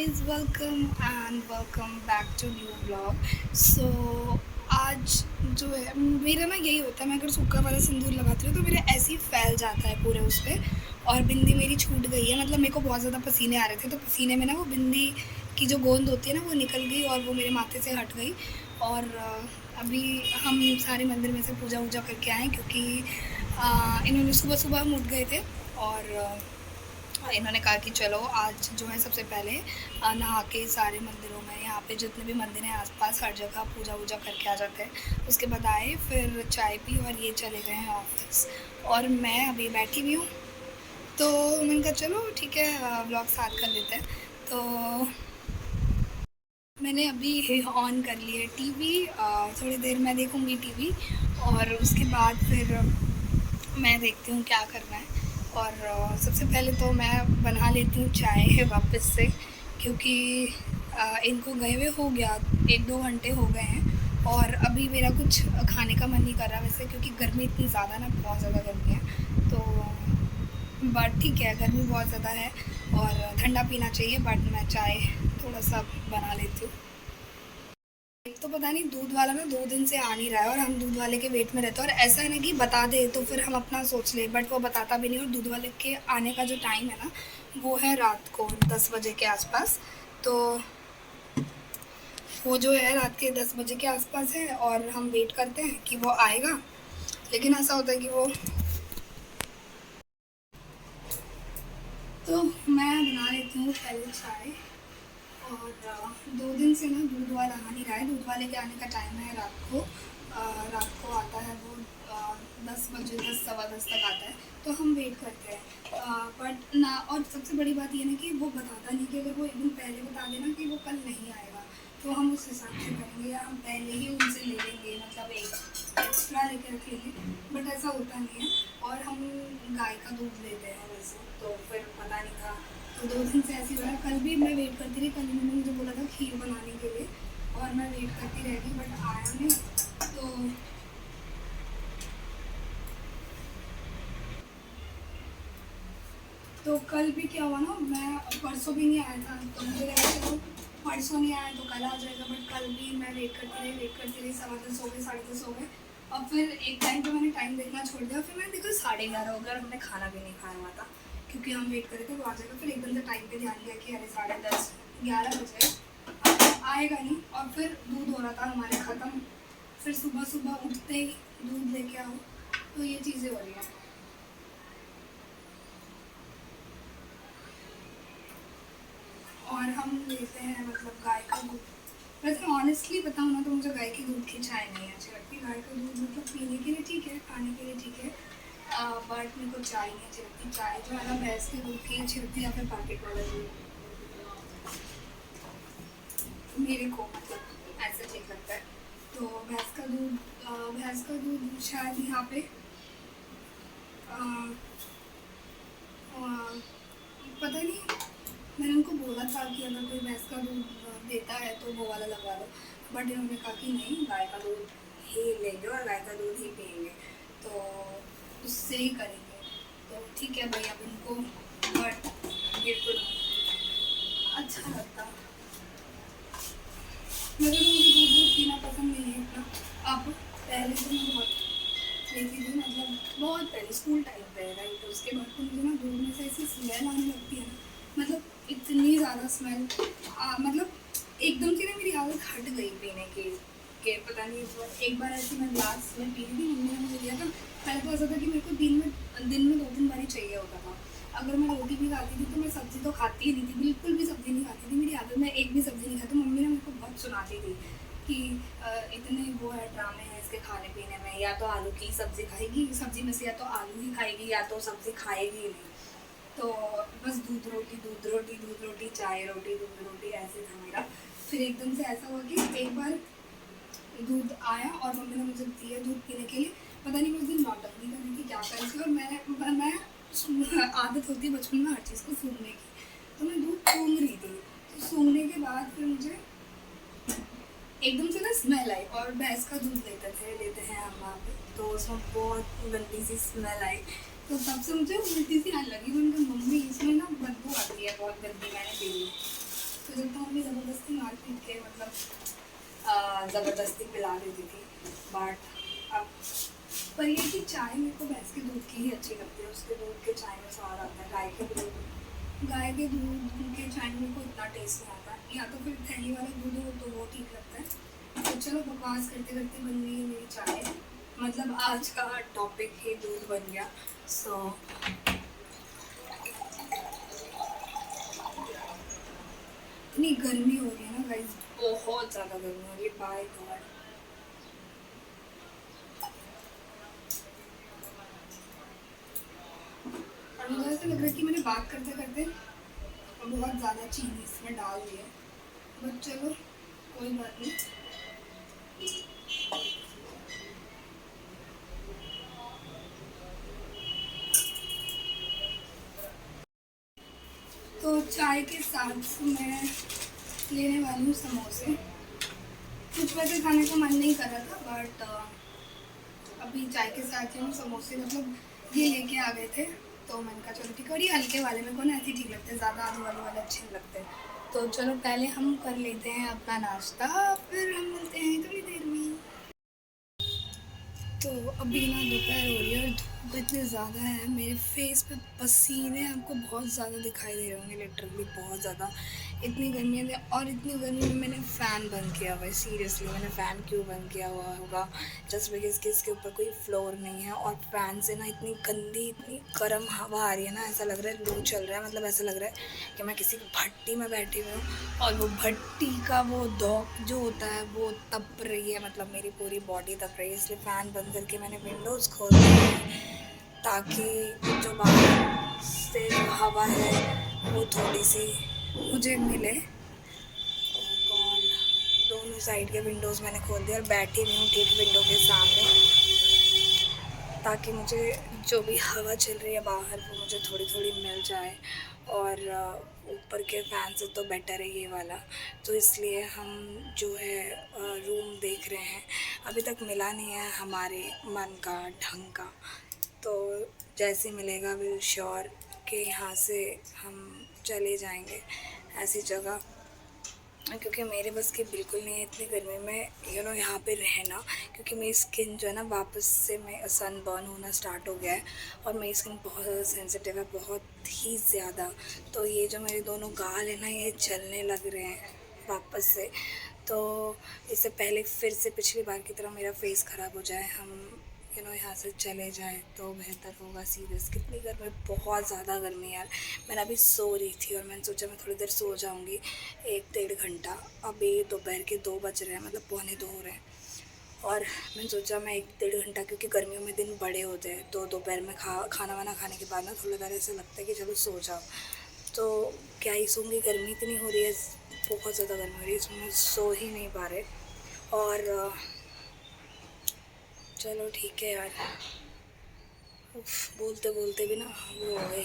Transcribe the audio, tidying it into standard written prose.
guys, welcome back to new vlog. So आज जो है मेरा ना यही होता है, मैं अगर सूखा वाला सिंदूर लगाती हूँ तो मेरे ऐसे ही फैल जाता है पूरे उस पर। और बिंदी मेरी छूट गई है, मतलब मेरे को बहुत ज़्यादा पसीने आ रहे थे तो पसीने में ना वो बिंदी की जो गोंद होती है ना वो निकल गई और वो मेरे माथे से हट गई। और अभी हम सारे मंदिर में से पूजा वूजा करके आए क्योंकि इन्होंने सुबह सुबह हम उठ गए थे। और इन्होंने कहा कि चलो आज जो है सबसे पहले नहा के सारे मंदिरों में, यहाँ पे जितने भी मंदिर हैं आसपास हर जगह पूजा वूजा करके आ जाते हैं। उसके बाद आए, फिर चाय पी और ये चले गए हैं ऑफिस। और मैं अभी बैठी हुई हूँ तो मैंने कहा चलो ठीक है व्लॉग स्टार्ट कर लेते हैं। तो मैंने अभी ऑन कर लिया है टीवी, थोड़ी देर मैं देखूँगी टीवी और उसके बाद फिर मैं देखती हूँ क्या करना है। और सबसे पहले तो मैं बना लेती हूँ चाय वापस से, क्योंकि इनको गए हुए हो गया 1-2 घंटे हो गए हैं और अभी मेरा कुछ खाने का मन नहीं कर रहा वैसे, क्योंकि गर्मी इतनी ज़्यादा ना, बहुत ज़्यादा गर्मी है। तो बट ठीक है, गर्मी बहुत ज़्यादा है और ठंडा पीना चाहिए, बट मैं चाय थोड़ा सा बना लेती हूँ। एक तो पता नहीं दूध वाला ना 2 दिन से आ नहीं रहा है और हम दूध वाले के वेट में रहते हैं। और ऐसा है ना कि बता दे तो फिर हम अपना सोच ले, बट वो बताता भी नहीं। और दूध वाले के आने का जो टाइम है ना वो है रात को 10 बजे के आसपास। तो वो जो है रात के 10 बजे के आसपास है और हम वेट करते हैं कि वो आएगा। लेकिन ऐसा होता है कि वो, तो मैं बना लेती हूँ पहले चाय। और 2 दिन से ना दूध वाला आ नहीं रहा है। दूध वाले के आने का टाइम है रात को, रात को आता है वो 10 बजे, 10 सवा 10 तक आता है। तो हम वेट करते हैं बट ना। और सबसे बड़ी बात ये ना कि वो बताता नहीं, कि अगर वो एक दिन पहले बता देना कि वो कल नहीं आएगा तो हम उस हिसाब से करेंगे, या हम पहले ही उनसे ले लेंगे, मतलब एक एक्स्ट्रा लेके रख लेंगे। बट ऐसा होता नहीं है। और हम गाय का दूध लेते हैं वैसे, तो फिर पता नहीं था। तो 2 दिन से ऐसे ही हो रहा है। कल भी मैं वेट करती रही, कल इन्होंने मुझे बोला था खीर बनाने के लिए और मैं वेट करती रह गई, बट आया नहीं। तो कल भी क्या हुआ ना, मैं परसों भी नहीं आया था तो मुझे लगा चलो परसों नहीं आया तो कल आ जाएगा। बट कल भी मैं वेट करती रही 10:15 हो गए, 10:30 हो गए। और फिर एक टाइम पे मैंने टाइम देखना छोड़ दिया। फिर मैंने देखा 11:30 हो गया और हमने खाना भी नहीं खाया हुआ था, क्योंकि हम वेट कर रहे थे वो आ जाएगा। फिर एकदम से टाइम पे ध्यान दिया कि अरे 10:30 11 बजे अब आएगा नहीं। और फिर दूध हो रहा था हमारे ख़त्म। फिर सुबह सुबह उठते ही दूध लेके आओ, तो ये चीज़ें हो रही हैं। और हम लेते हैं मतलब गाय का दूध। वैसे ऑनेस्टली बताऊँ ना तो मुझे गाय के दूध की चाय नहीं अच्छी लगती। गाय का दूध मतलब पीने के लिए ठीक है, खाने के लिए ठीक है, बट मेरे को चाय नहीं अच्छी लगती। चाय जो है ना भैंस के दूध की अच्छी लगती है, या फिर पैकेट वाला दूध मेरे को मतलब ऐसा ठीक लगता है। तो भैंस का दूध शायद यहाँ पे अ, अ, पता नहीं, मैंने उनको बोला था कि अगर कोई भैंस का दूध देता है तो वो वाला लगवा लो। बट इन्होंने कहा कि नहीं, गाय का दूध ही लेंगे और गाय का दूध ही पियेंगे, तो उससे ही करेंगे। तो ठीक है भाई, अब इनको बट बिल्कुल अच्छा लगता। मुझे दूध दूध पीना पसंद नहीं है इतना। अब पहले तो मैं बहुत लेती थी, मतलब बहुत पहले स्कूल टाइम पे, राइट। उसके बाद तो मुझे ना दूध में से ऐसी स्मेल आने लगती है ना, मतलब इतनी ज़्यादा स्मेल, मतलब एकदम से ना मेरी आदत हट गई पीने की। के पता नहीं एक बार ऐसे मैं ग्लास में पी रही थी, मम्मी ने मुझे दिया था। पहले तो ऐसा था कि मेरे को दिन में 2-3 बार ही चाहिए होता था। अगर मैं रोटी भी खाती थी तो मैं सब्ज़ी तो खाती ही नहीं थी, बिल्कुल भी सब्ज़ी नहीं खाती थी। मेरी आदत, मैं एक भी सब्ज़ी नहीं खाती। मम्मी ने मेरे को बहुत सुनाती थी कि इतने वो है, ड्रामे हैं इसके खाने पीने में, या तो आलू की सब्ज़ी खाएगी, सब्ज़ी में से या तो आलू ही खाएगी या तो सब्ज़ी खाएगी ही नहीं। तो बस दूध रोटी दूध रोटी दूध रोटी, चाय रोटी दूध रोटी, ऐसे था मेरा। फिर एकदम से ऐसा हुआ कि एक बार दूध आया और मम्मी ने मुझे दिया दूध पीने के लिए। पता नहीं उस दिन नौटंकी करने की क्या करी थी, और मैं आदत होती है बचपन में हर चीज़ को सूंघने की, तो मैं दूध सूंघ रही थी। तो सूंघने के बाद फिर मुझे एकदम से ना स्मेल आई। और भैंस का दूध लेते हैं हम वहाँ पे, तो उसमें बहुत गंदी सी स्मेल आई। तो तब से मुझे उल्टी सी आने लगी। उनका मम्मी इसमें ना बदबू आती है बहुत गंदी, मैंने पी ली। तो जब तो मम्मी ज़बरदस्ती मार पीट के मतलब ज़बरदस्ती पिला देती थी। बट अब पर ये कि चाय मेरे को भैंस के दूध की ही अच्छी लगती है। उसके दूध के चाय में स्वाद आता है। गाय के दूध के चाय में को इतना टेस्ट नहीं आता। या तो फिर थैली वाला दूध हो तो वो ठीक लगता है। तो चलो बकवास करते करते बन गई है मेरी चाय। मतलब आज का टॉपिक ही दूध बन गया। सो इतनी गर्मी हो रही है ना गाइस, बहुत ज़्यादा गर्मी हो रही है। बाय गॉड, और मुझे ऐसा लग रहा है कि मैंने बात करते करते बहुत ज़्यादा चीनी इसमें डाल दी है। बट चलो कोई बात नहीं। तो चाय के साथ मैं लेने वाली हूँ समोसे। कुछ वैसे खाने का मन नहीं कर रहा था, बट अभी चाय के साथ ही हम समोसे मतलब ये लेके आ गए थे। तो मैंने कहा चलो ठीक है। और ये हल्के वाले मेरे को ना ऐसे ठीक लगते हैं, ज़्यादा आलू वाले वाले अच्छे नहीं लगते। तो चलो पहले हम कर लेते हैं अपना नाश्ता, फिर हम मिलते हैं थोड़ी देर में। तो अभी ना दोपहर हो रही है और धूप इतनी ज़्यादा है, मेरे फेस पे पसीने आपको बहुत ज़्यादा दिखाई दे रहे होंगे, लिटरली बहुत ज़्यादा। इतनी गर्मी है और इतनी गर्मी में मैंने फ़ैन बंद किया हुआ है। सीरियसली मैंने फ़ैन क्यों बंद किया हुआ होगा? जस्ट बिकॉज कि इसके ऊपर कोई फ्लोर नहीं है और फ़ैन से ना इतनी गंदी इतनी गर्म हवा आ रही है ना, ऐसा लग रहा है लू चल रहा है। मतलब ऐसा लग रहा है कि मैं किसी भट्टी में बैठी हुई हूँ और वो भट्टी का वो धोक जो होता है वो तप रही है। मतलब मेरी पूरी बॉडी तप रही है। इसलिए फ़ैन बंद करके मैंने विंडोज़ खोल दी है ताकि जो बाहर से जो हवा है वो थोड़ी सी मुझे मिले। और दोनों साइड के विंडोज़ मैंने खोल दिया और बैठी हुई हूँ ठीक विंडो के सामने, ताकि मुझे जो भी हवा चल रही है बाहर वो मुझे थोड़ी थोड़ी मिल जाए। और ऊपर के फ़ैन से तो बेटर है ये वाला। तो इसलिए हम जो है रूम देख रहे हैं। अभी तक मिला नहीं है हमारे मन का ढंग का। तो जैसे मिलेगा विल श्योर कि यहाँ से हम चले जाएंगे ऐसी जगह, क्योंकि मेरे बस की बिल्कुल नहीं है इतनी गर्मी में यहाँ पे रहना। क्योंकि मेरी स्किन जो है ना वापस से मैं सन बर्न होना स्टार्ट हो गया है और मेरी स्किन बहुत ज़्यादा सेंसिटिव है, बहुत ही ज़्यादा। तो ये जो मेरे दोनों गाल है ना ये जलने लग रहे हैं वापस से। तो इससे पहले फिर से पिछली बार की तरह मेरा फेस ख़राब हो जाए, हम यहाँ से चले जाएँ तो बेहतर होगा। सीरियस कितनी गर्मी, बहुत ज़्यादा गर्मी यार। मैंने अभी सो रही थी और मैंने सोचा मैं थोड़ी देर सो जाऊँगी, 1-1.5 घंटा। अभी दोपहर के 2 बज रहे हैं, मतलब 1:45 हो रहे हैं। और मैंने सोचा मैं 1-1.5 घंटा, क्योंकि गर्मियों में दिन बड़े होते हैं तो दोपहर में खाना वाना खाने के बाद ना थोड़ा देर ऐसा लगता है कि चलो सो जाओ। तो क्या ही सोऊंगी, गर्मी इतनी हो रही है, बहुत ज़्यादा गर्मी हो रही है, इसमें सो ही नहीं पा रहे। और चलो ठीक है यार, बोलते बोलते भी ना वो हो गई।